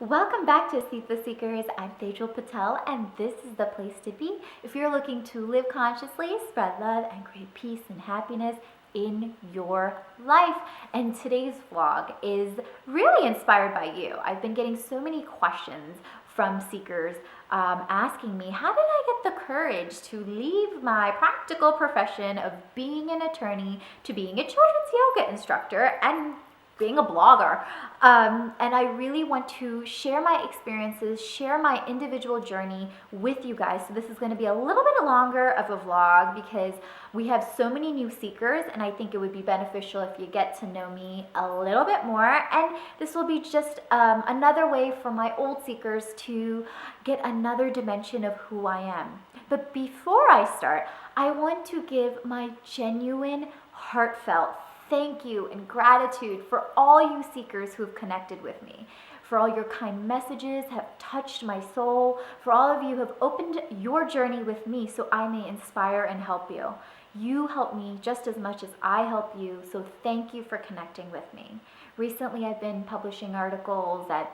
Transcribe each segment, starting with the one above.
Welcome back to Seek the Seekers. I'm Tejal Patel, and this is the place to be if you're looking to live consciously, spread love, and create peace and happiness in your life. And today's vlog is really inspired by you. I've been getting so many questions from seekers asking me, how did I get the courage to leave my practical profession of being an attorney to being a children's yoga instructor and being a blogger. And I really want to share my experiences, share my individual journey with you guys. So this is going to be a little bit longer of a vlog because we have so many new seekers, and I think it would be beneficial if you get to know me a little bit more. And this will be just another way for my old seekers to get another dimension of who I am. But before I start, I want to give my genuine, heartfelt thank you and gratitude for all you seekers who have connected with me, for all your kind messages have touched my soul, for all of you who have opened your journey with me so I may inspire and help you. You help me just as much as I help you, so thank you for connecting with me. Recently, I've been publishing articles at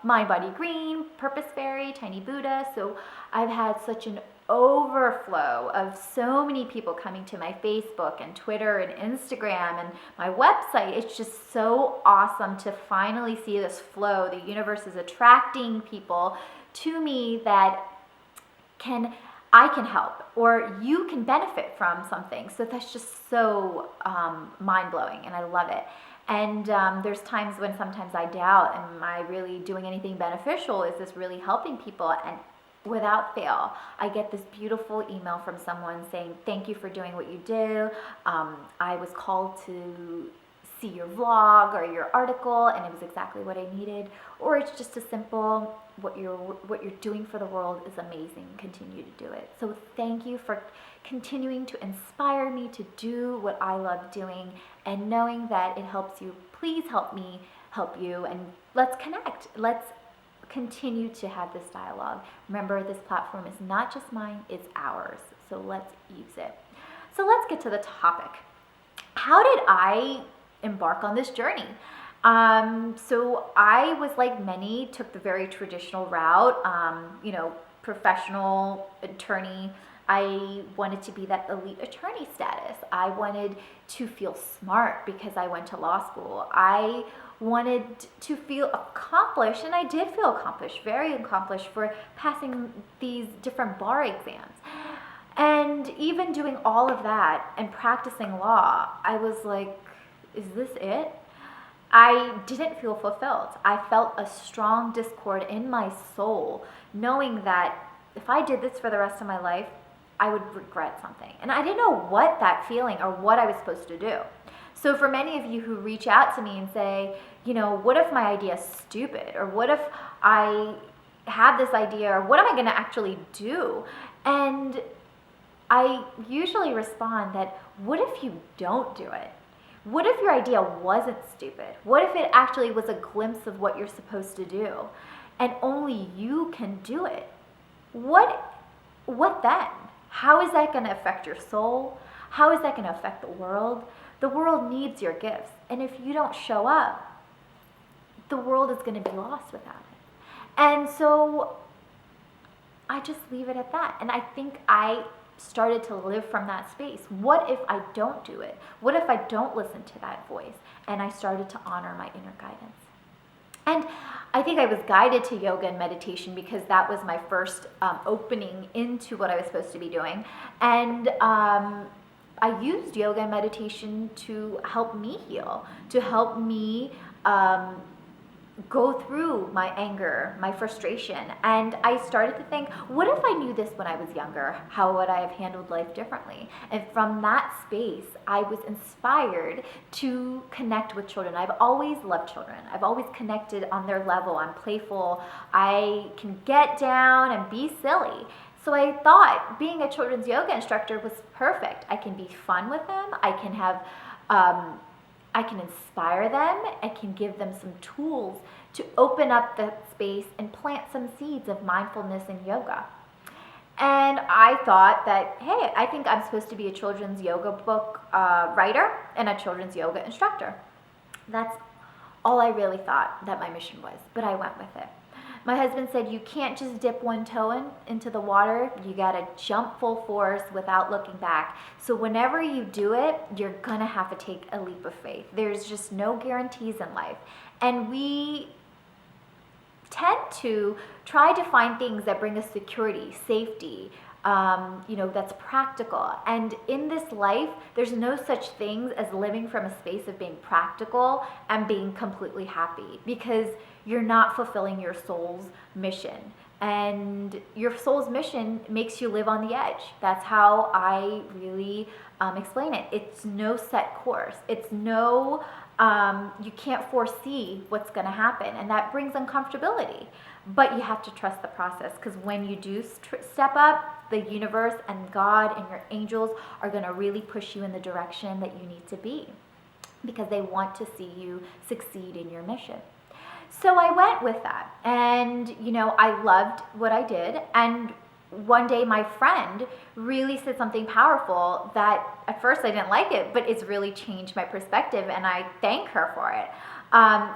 Mind Body Green, Purpose Fairy, Tiny Buddha, so I've had such an overflow of so many people coming to my Facebook and Twitter and Instagram and my website. It's just so awesome to finally see this flow. The universe is attracting people to me that I can help, or you can benefit from something. So that's just so mind-blowing, and I love it. And there's times when sometimes I doubt, am I really doing anything beneficial? Is this really helping people? And without fail, I get this beautiful email from someone saying, thank you for doing what you do. I was called to see your vlog or your article, and it was exactly what I needed. Or it's just a simple, what you're doing for the world is amazing. Continue to do it. So thank you for continuing to inspire me to do what I love doing, and knowing that it helps you. Please help me help you, and let's connect. Let's continue to have this dialogue. Remember, this platform is not just mine, it's ours. So let's use it. So let's get to the topic. How did I embark on this journey? So I was, like many, took the very traditional route, professional attorney. I wanted to be that elite attorney status. I wanted to feel smart because I went to law school. I wanted to feel accomplished, and I did feel accomplished, very accomplished, for passing these different bar exams. And even doing all of that and practicing law, I was like, is this it? I didn't feel fulfilled. I felt a strong discord in my soul, knowing that if I did this for the rest of my life, I would regret something. And I didn't know what that feeling or what I was supposed to do. So for many of you who reach out to me and say, what if my idea is stupid? Or what if I have this idea? Or what am I going to actually do? And I usually respond that, what if you don't do it? What if your idea wasn't stupid? What if it actually was a glimpse of what you're supposed to do? And only you can do it? What then? How is that going to affect your soul? How is that going to affect the world? The world needs your gifts. And if you don't show up, the world is going to be lost without it. And so I just leave it at that. And I think I started to live from that space. What if I don't do it? What if I don't listen to that voice? And I started to honor my inner guidance. And I think I was guided to yoga and meditation because that was my first opening into what I was supposed to be doing. And I used yoga and meditation to help me heal, to help me go through my anger, my frustration. And I started to think, what if I knew this when I was younger? How would I have handled life differently? And from that space, I was inspired to connect with children. I've always loved children. I've always connected on their level. I'm playful. I can get down and be silly. So I thought being a children's yoga instructor was perfect. I can be fun with them. I can inspire them. I can give them some tools to open up that space and plant some seeds of mindfulness and yoga. And I thought that, hey, I think I'm supposed to be a children's yoga book writer and a children's yoga instructor. That's all I really thought that my mission was, but I went with it. My husband said, you can't just dip one toe into the water. You got to jump full force without looking back. So whenever you do it, you're going to have to take a leap of faith. There's just no guarantees in life. And we tend to try to find things that bring us security, safety, that's practical. And in this life, there's no such things as living from a space of being practical and being completely happy, because you're not fulfilling your soul's mission. And your soul's mission makes you live on the edge. That's how I really explain it. It's no set course. It's no, you can't foresee what's going to happen. And that brings uncomfortability. But you have to trust the process, because when you do step up, the universe and God and your angels are going to really push you in the direction that you need to be, because they want to see you succeed in your mission. So I went with that, and I loved what I did. And one day my friend really said something powerful that at first I didn't like it, but it's really changed my perspective, and I thank her for it.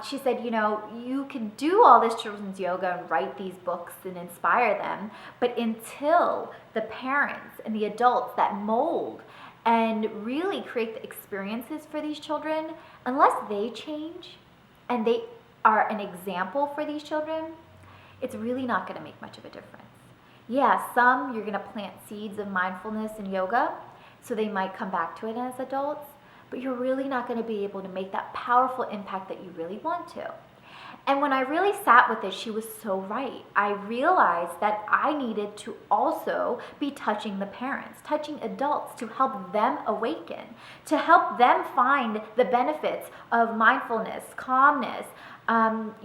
She said, you can do all this children's yoga and write these books and inspire them, but until the parents and the adults that mold and really create the experiences for these children, unless they change and they are an example for these children, it's really not going to make much of a difference. Yeah, some you're going to plant seeds of mindfulness and yoga, so they might come back to it as adults, but you're really not going to be able to make that powerful impact that you really want to. And when I really sat with it, she was so right. I realized that I needed to also be touching the parents, touching adults, to help them awaken, to help them find the benefits of mindfulness, calmness,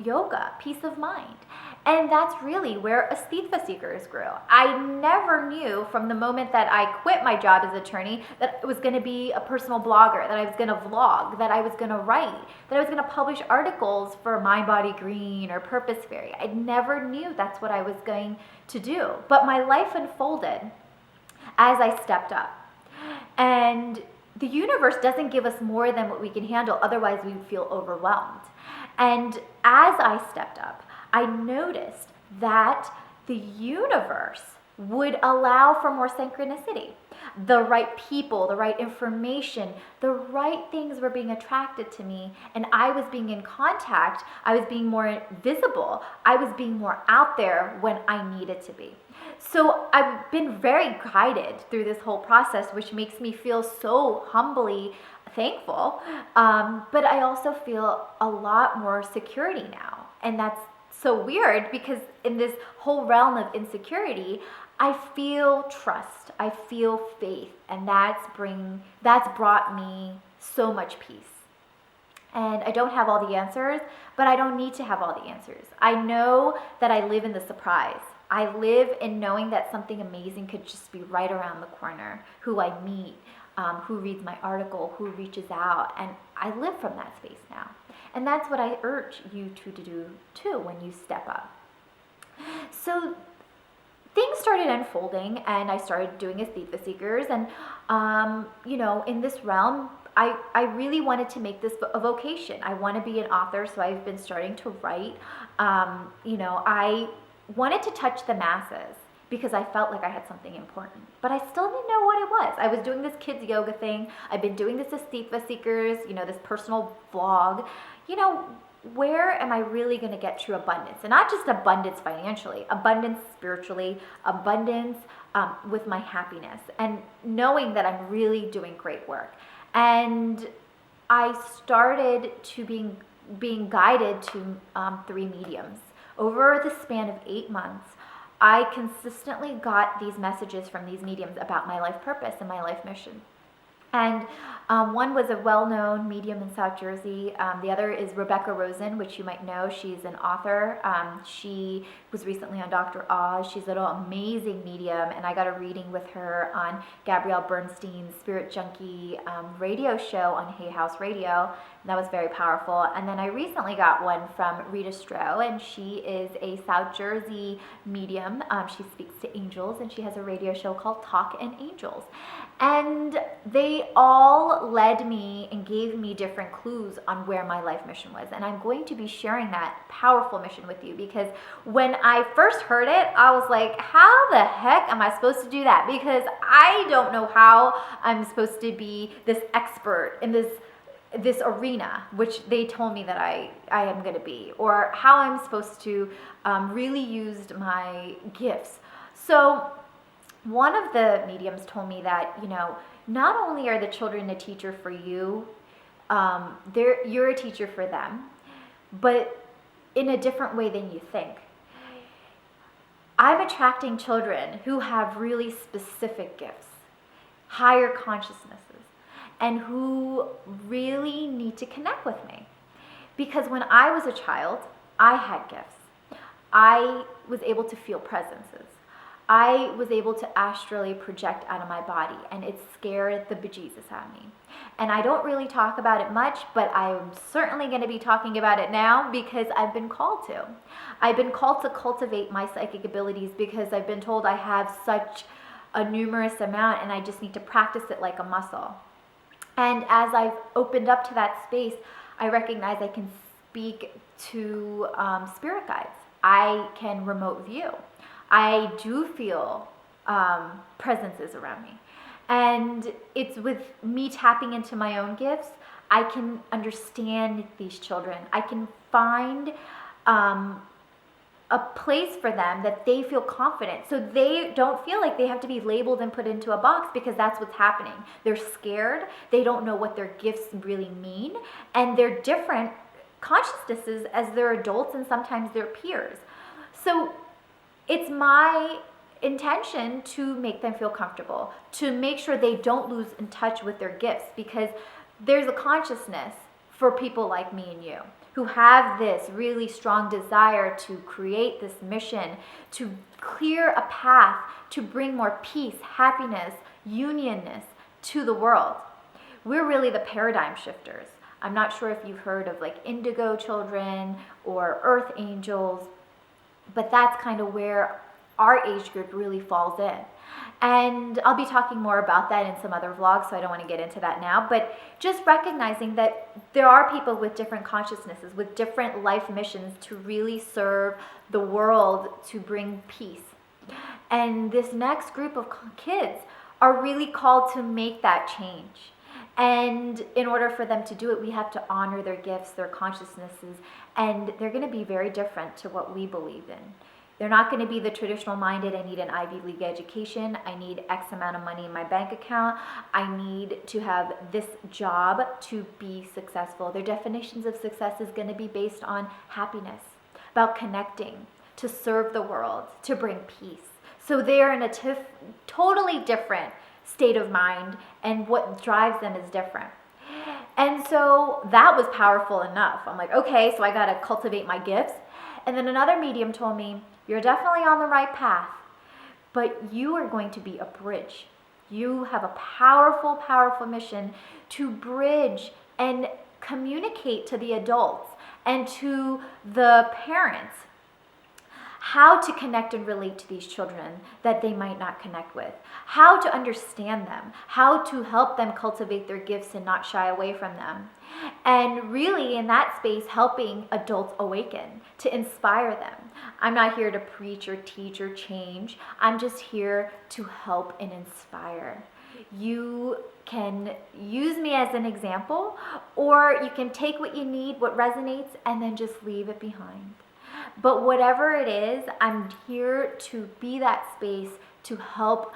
yoga, peace of mind. And that's really where Asthita Seekers grew. I never knew from the moment that I quit my job as attorney that I was going to be a personal blogger, that I was going to vlog, that I was going to write, that I was going to publish articles for Mind Body Green or Purpose Fairy. I never knew that's what I was going to do. But my life unfolded as I stepped up. And the universe doesn't give us more than what we can handle, otherwise we would feel overwhelmed. And as I stepped up, I noticed that the universe would allow for more synchronicity. The right people, the right information, the right things were being attracted to me, and I was being in contact. I was being more visible. I was being more out there when I needed to be. So I've been very guided through this whole process, which makes me feel so humbly thankful. But I also feel a lot more security now. And that's so weird, because in this whole realm of insecurity, I feel trust, I feel faith, and that's brought me so much peace. And I don't have all the answers, but I don't need to have all the answers. I know that I live in the surprise. I live in knowing that something amazing could just be right around the corner, who I meet, who reads my article, who reaches out, and I live from that space now. And that's what I urge you to do too when you step up. So things started unfolding, and I started doing Asthita Seekers, and in this realm, I really wanted to make this a vocation. I want to be an author, so I've been starting to write. I wanted to touch the masses, because I felt like I had something important. But I still didn't know what it was. I was doing this kids yoga thing. I've been doing this Asthita Seekers, this personal vlog. Where am I really going to get true abundance? And not just abundance financially, abundance spiritually, abundance with my happiness, and knowing that I'm really doing great work. And I started to being guided to 3 mediums. Over the span of 8 months, I consistently got these messages from these mediums about my life purpose and my life mission. And one was a well-known medium in South Jersey. The other is Rebecca Rosen, which you might know. She's an author. She was recently on Dr. Oz. She's an amazing medium, and I got a reading with her on Gabrielle Bernstein's Spirit Junkie radio show on Hay House Radio. And that was very powerful. And then I recently got one from Rita Stroh, and she is a South Jersey medium. She speaks to angels, and she has a radio show called Talk and Angels. And they all led me and gave me different clues on where my life mission was. And I'm going to be sharing that powerful mission with you, because when I first heard it, I was like, how the heck am I supposed to do that? Because I don't know how I'm supposed to be this expert in this arena, which they told me that I am going to be, or how I'm supposed to really use my gifts. So one of the mediums told me that, not only are the children a teacher for you, you're a teacher for them, but in a different way than you think. I'm attracting children who have really specific gifts, higher consciousnesses, and who really need to connect with me. Because when I was a child, I had gifts. I was able to feel presences. I was able to astrally project out of my body, and it scared the bejesus out of me. And I don't really talk about it much, but I'm certainly going to be talking about it now because I've been called to. I've been called to cultivate my psychic abilities because I've been told I have such a numerous amount and I just need to practice it like a muscle. And as I've opened up to that space, I recognize I can speak to spirit guides. I can remote view. I do feel presences around me. And it's with me tapping into my own gifts, I can understand these children. I can find a place for them that they feel confident. So they don't feel like they have to be labeled and put into a box, because that's what's happening. They're scared. They don't know what their gifts really mean. And they're different consciousnesses as they're adults and sometimes their peers. So it's my intention to make them feel comfortable, to make sure they don't lose in touch with their gifts, because there's a consciousness for people like me and you who have this really strong desire to create this mission, to clear a path, to bring more peace, happiness, unionness to the world. We're really the paradigm shifters. I'm not sure if you've heard of like indigo children or earth angels, but that's kind of where our age group really falls in. And I'll be talking more about that in some other vlogs, so I don't want to get into that now. But just recognizing that there are people with different consciousnesses, with different life missions to really serve the world, to bring peace. And this next group of kids are really called to make that change. And in order for them to do it, we have to honor their gifts, their consciousnesses, and they're going to be very different to what we believe in. They're not going to be the traditional minded, I need an Ivy League education, I need X amount of money in my bank account, I need to have this job to be successful. Their definitions of success is going to be based on happiness, about connecting, to serve the world, to bring peace. So they're in a totally different state of mind, and what drives them is different. And so that was powerful enough. I'm like, okay, so I got to cultivate my gifts. And then another medium told me, you're definitely on the right path, but you are going to be a bridge. You have a powerful, powerful mission to bridge and communicate to the adults and to the parents how to connect and relate to these children that they might not connect with, how to understand them, how to help them cultivate their gifts and not shy away from them. And really in that space, helping adults awaken, to inspire them. I'm not here to preach or teach or change. I'm just here to help and inspire. You can use me as an example, or you can take what you need, what resonates, and then just leave it behind. But whatever it is, I'm here to be that space to help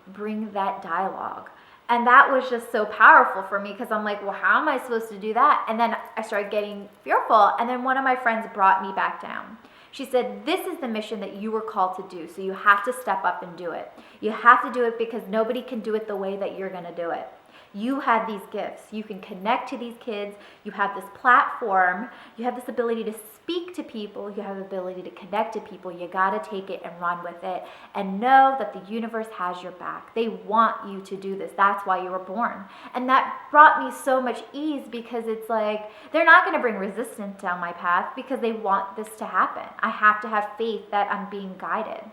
bring that dialogue. And that was just so powerful for me, because I'm like, well, how am I supposed to do that? And then I started getting fearful. And then one of my friends brought me back down. She said, this is the mission that you were called to do. So you have to step up and do it. You have to do it because nobody can do it the way that you're going to do it. You have these gifts. You can connect to these kids. You have this platform. You have this ability to speak to people. You have the ability to connect to people. You got to take it and run with it and know that the universe has your back. They want you to do this. That's why you were born. And that brought me so much ease, because it's like they're not going to bring resistance down my path because they want this to happen. I have to have faith that I'm being guided.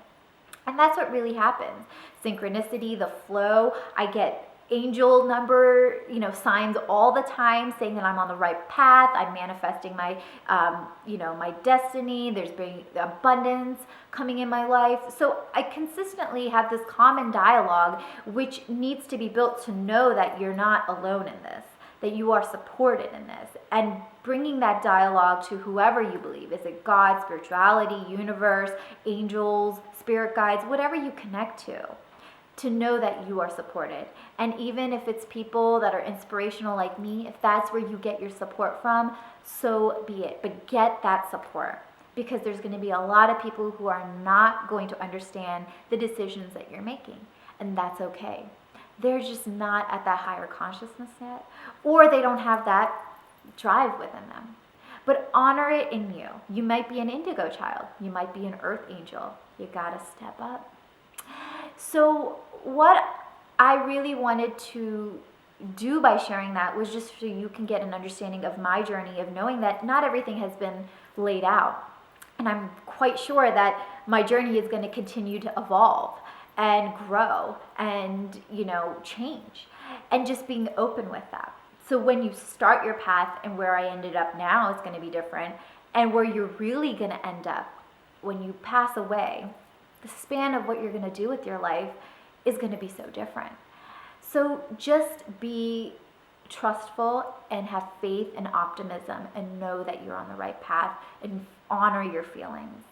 And that's what really happens. Synchronicity, the flow. I get angel number, signs all the time saying that I'm on the right path. I'm manifesting my, my destiny. There's been abundance coming in my life. So I consistently have this common dialogue, which needs to be built to know that you're not alone in this, that you are supported in this, and bringing that dialogue to whoever you believe. Is it God, spirituality, universe, angels, spirit guides, whatever you connect to know that you are supported. And even if it's people that are inspirational like me, if that's where you get your support from, so be it. But get that support, because there's going to be a lot of people who are not going to understand the decisions that you're making, and that's okay. They're just not at that higher consciousness yet, or they don't have that drive within them. But honor it in you. You might be an indigo child. You might be an earth angel. You gotta step up. So what I really wanted to do by sharing that was just so you can get an understanding of my journey of knowing that not everything has been laid out. And I'm quite sure that my journey is going to continue to evolve and grow and, change, and just being open with that. So when you start your path, and where I ended up now is going to be different, and where you're really going to end up when you pass away, the span of what you're going to do with your life is going to be so different. So just be trustful and have faith and optimism, and know that you're on the right path, and honor your feelings.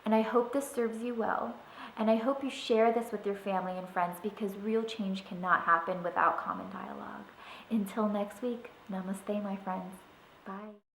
And I hope this serves you well. And I hope you share this with your family and friends, because real change cannot happen without common dialogue. Until next week, namaste, my friends. Bye.